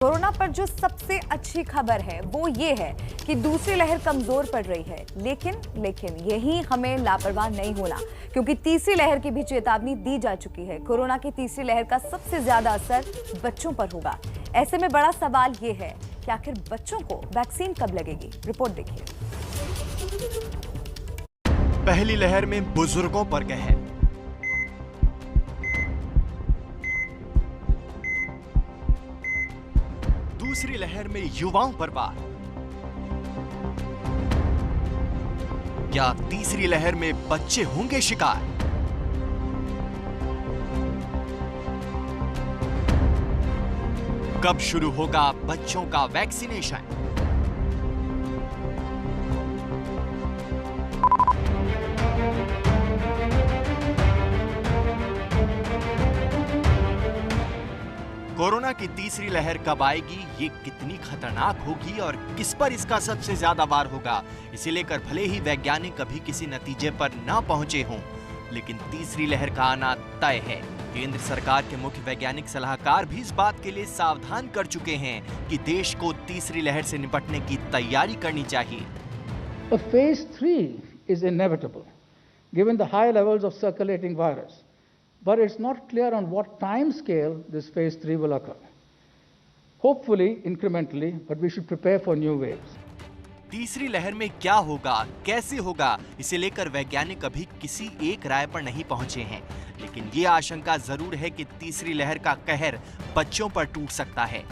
Corona पर जो सबसे अच्छी खबर है वो ये है कि दूसरी लहर कमजोर पड़ रही है। लेकिन यही हमें लापरवाह नहीं होना, क्योंकि तीसरी लहर की भी चेतावनी दी जा चुकी है। कोरोना की तीसरी लहर का सबसे ज्यादा असर बच्चों पर होगा। ऐसे में बड़ा सवाल ये है कि आखिर बच्चों को वैक्सीन कब लगेगी। रिपोर्ट देखिए। पहली लहर में बुजुर्गों पर कहर, दूसरी लहर में युवाओं पर वार, क्या तीसरी लहर में बच्चे होंगे शिकार? कब शुरू होगा बच्चों का वैक्सीनेशन? कोरोना की तीसरी लहर कब आएगी, ये कितनी खतरनाक होगी और किस पर इसका सबसे ज्यादा वार होगा, इसे लेकर भले ही वैज्ञानिक कभी किसी नतीजे पर ना पहुंचे हों, लेकिन तीसरी लहर का आना तय है। केंद्र सरकार के मुख्य वैज्ञानिक सलाहकार भी इस बात के लिए सावधान कर चुके हैं कि देश को तीसरी लहर से निपटने की तैयारी करनी चाहिए। Phase 3 is inevitable, given the high levels of circulating virus. But it's not clear on what time scale this phase 3 will occur. Hopefully, incrementally, but we should prepare for new waves. तीसरी लहर में क्या होगा, कैसे होगा, इसे लेकर वैज्ञानिक अभी किसी एक राय पर नहीं पहुंचे हैं, लेकिन ये आशंका जरूर है कि तीसरी लहर का कहर बच्चों पर टूट सकता है।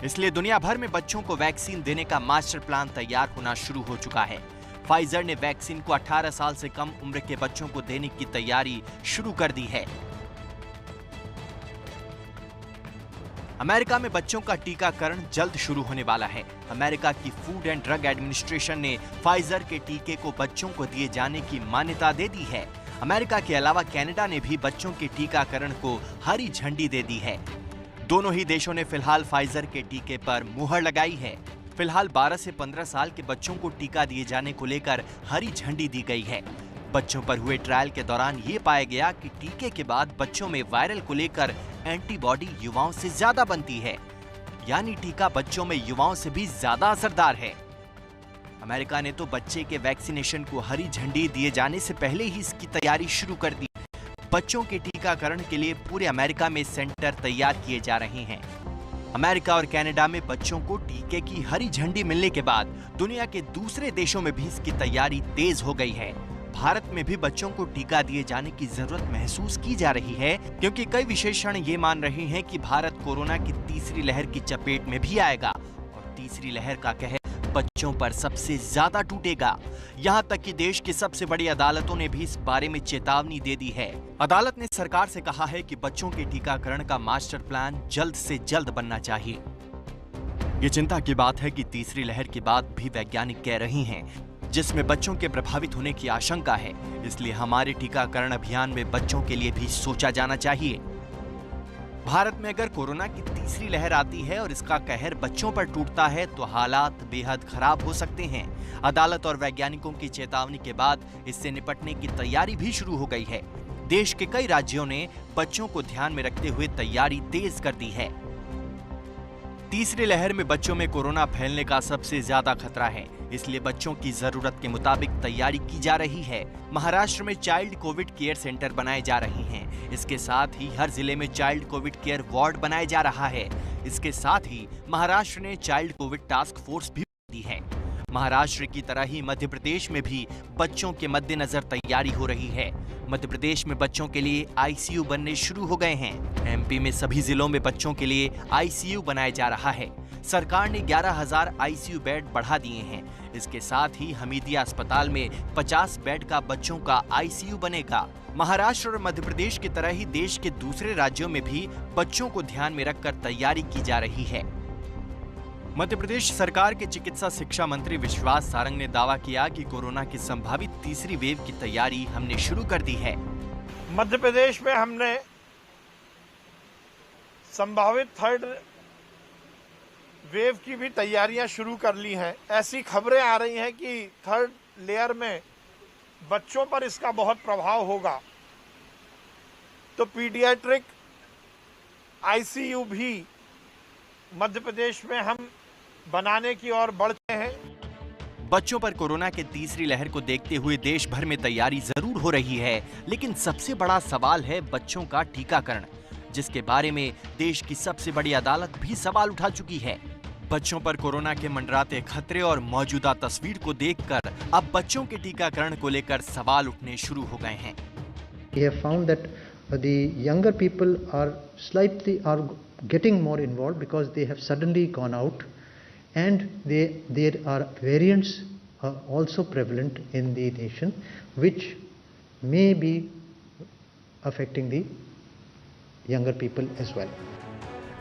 इसलिए दुनिया भर में बच्चों को वैक्सीन देने का मास्टर प्लान तैयार होना शुरू हो चुका है। फाइजर ने वैक्सीन को 18 साल से कम उम्र के बच्चों को देने की तैयारी शुरू कर दी है। अमेरिका में बच्चों का टीकाकरण जल्द शुरू होने वाला है। अमेरिका की फूड एंड ड्रग एडमिनिस्ट्रेशन ने फाइजर के टीके को बच्चों को दिए जाने की मान्यता दे दी है। अमेरिका के अलावा कनाडा ने भी बच्चों के टीकाकरण को हरी झंडी दे दी है। दोनों ही देशों ने फिलहाल फाइजर के टीके पर मुहर लगाई है। फिलहाल 12 से 15 साल के बच्चों को टीका दिए जाने को लेकर हरी झंडी दी गई है। बच्चों पर हुए ट्रायल के दौरान ये पाया गया कि टीके के बाद बच्चों में वायरल को लेकर एंटीबॉडी युवाओं से ज्यादा बनती है, यानी टीका बच्चों में युवाओं से भी ज्यादा असरदार है। अमेरिका ने तो बच्चे के वैक्सीनेशन को हरी झंडी दिए जाने से पहले ही इसकी तैयारी शुरू कर दी। बच्चों के टीकाकरण के लिए पूरे अमेरिका में सेंटर तैयार किए जा रहे हैं। अमेरिका और कनाडा में बच्चों को टीके की हरी झंडी मिलने के बाद दुनिया के दूसरे देशों में भी इसकी तैयारी तेज हो गई है। भारत में भी बच्चों को टीका दिए जाने की जरूरत महसूस की जा रही है, क्योंकि कई विशेषज्ञ ये मान रहे हैं कि भारत कोरोना की तीसरी लहर की चपेट में भी आएगा और तीसरी लहर का कहर बच्चों पर सबसे ज्यादा टूटेगा। यहाँ तक कि देश की सबसे बड़ी अदालतों ने भी इस बारे में चेतावनी दे दी है। अदालत ने सरकार से कहा है कि बच्चों के टीकाकरण का मास्टर प्लान जल्द से जल्द बनना चाहिए। ये चिंता की बात है कि तीसरी लहर की बात भी वैज्ञानिक कह रहे हैं, जिसमें बच्चों के प्रभावित होने की आशंका है। इसलिए हमारे टीकाकरण अभियान में बच्चों के लिए भी सोचा जाना चाहिए। भारत में अगर कोरोना की तीसरी लहर आती है और इसका कहर बच्चों पर टूटता है तो हालात बेहद खराब हो सकते हैं। अदालत और वैज्ञानिकों की चेतावनी के बाद इससे निपटने की तैयारी भी शुरू हो गई है। देश के कई राज्यों ने बच्चों को ध्यान में रखते हुए तैयारी तेज कर दी है। तीसरी लहर में बच्चों में कोरोना फैलने का सबसे ज्यादा खतरा है, इसलिए बच्चों की जरूरत के मुताबिक तैयारी की जा रही है। महाराष्ट्र में चाइल्ड कोविड केयर सेंटर बनाए जा रहे हैं। इसके साथ ही हर जिले में चाइल्ड कोविड केयर वार्ड बनाया जा रहा है। इसके साथ ही महाराष्ट्र ने चाइल्ड कोविड टास्क फोर्स भी दी है। महाराष्ट्र की तरह ही मध्य प्रदेश में भी बच्चों के मद्देनजर तैयारी हो रही है। मध्य प्रदेश में बच्चों के लिए आईसीयू बनने शुरू हो गए हैं। एमपी में सभी जिलों में बच्चों के लिए आईसीयू बनाया जा रहा है। सरकार ने 11,000 आईसीयू बेड बढ़ा दिए हैं। इसके साथ ही हमीदिया अस्पताल में 50 बेड का बच्चों का आईसीयू बनेगा। महाराष्ट्र और मध्य प्रदेश की तरह ही देश के दूसरे राज्यों में भी बच्चों को ध्यान में रखकर तैयारी की जा रही है। मध्य प्रदेश सरकार के चिकित्सा शिक्षा मंत्री विश्वास सारंग ने दावा किया कि कोरोना की संभावित तीसरी वेव की तैयारी हमने शुरू कर दी है। मध्य प्रदेश में हमने संभावित थर्ड वेव की भी तैयारियां शुरू कर ली हैं। ऐसी खबरें आ रही हैं कि थर्ड लेयर में बच्चों पर इसका बहुत प्रभाव होगा, तो पीडियाट्रिक आईसीयू भी मध्य प्रदेश में हम बनाने की ओर बढ़ते हैं। बच्चों पर कोरोना के तीसरी लहर को देखते हुए देश भर में तैयारी जरूर हो रही है, लेकिन सबसे बड़ा सवाल है बच्चों का टीकाकरण, जिसके बारे में देश की सबसे बड़ी अदालत भी सवाल उठा चुकी है। बच्चों पर कोरोना के मंडराते खतरे और मौजूदा तस्वीर को देखकर अब बच्चों के टीकाकरण को लेकर सवाल उठने शुरू हो गए हैं। We have found that the younger people are getting more involved because they have suddenly gone out, and there are variants also prevalent in the nation which may be affecting the younger people as well.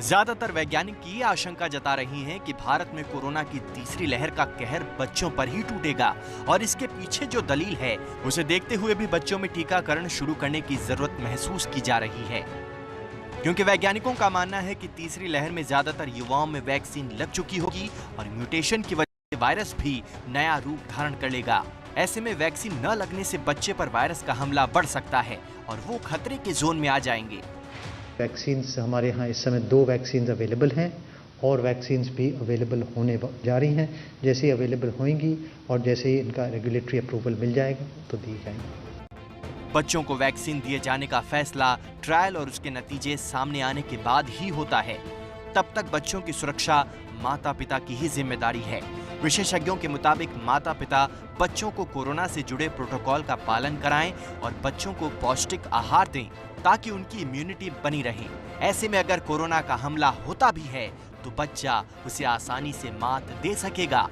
ज्यादातर वैज्ञानिक ये आशंका जता रही हैं कि भारत में corona की तीसरी लहर का कहर बच्चों पर ही टूटेगा, और इसके पीछे जो दलील है उसे देखते हुए भी बच्चों में टीकाकरण शुरू करने की जरूरत महसूस की जा रही है, क्योंकि वैज्ञानिकों का मानना है कि तीसरी लहर में ज्यादातर युवाओं में वैक्सीन लग चुकी होगी और म्यूटेशन की वजह से वायरस भी नया रूप धारण कर लेगा। ऐसे में वैक्सीन न लगने से बच्चे पर वायरस का हमला बढ़ सकता है और वो खतरे के जोन में आ जाएंगे। वैक्सीन्स हमारे यहाँ इस समय 2 वैक्सीन्स अवेलेबल हैं और वैक्सीन्स भी अवेलेबल होने जा रही हैं। जैसे ही अवेलेबल होंगी और जैसे ही इनका रेगुलेटरी अप्रूवल मिल जाएगा तो दी जाएंगी। बच्चों को वैक्सीन दिए जाने का फैसला ट्रायल और उसके नतीजे सामने आने के बाद ही होता है। तब तक बच्चों की सुरक्षा माता पिता की ही जिम्मेदारी है। विशेषज्ञों के मुताबिक माता पिता बच्चों को कोरोना से जुड़े प्रोटोकॉल का पालन कराएं और बच्चों को पौष्टिक आहार दें ताकि उनकी इम्यूनिटी बनी रहे। ऐसे में अगर कोरोना का हमला होता भी है तो बच्चा उसे आसानी से मात दे सकेगा।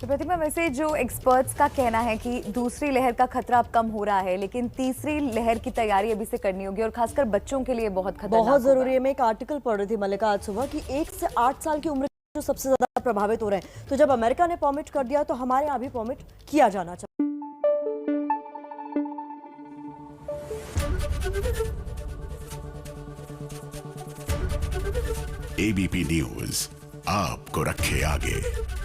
तो प्रतिमा, वैसे जो एक्सपर्ट्स का कहना है कि दूसरी लहर का खतरा अब कम हो रहा है, लेकिन तीसरी लहर की तैयारी अभी से करनी होगी और खासकर बच्चों के लिए बहुत खतरनाक, बहुत जरूरी है। मैं एक आर्टिकल पढ़ रही थी मल्लिका आज सुबह कि 1 से 8 साल की उम्र जो सबसे ज्यादा प्रभावित हो रहे हैं, तो जब अमेरिका ने परमिट कर दिया तो हमारे यहाँ भी परमिट किया जाना चाहिए। एबीपी न्यूज आपको रखे आगे।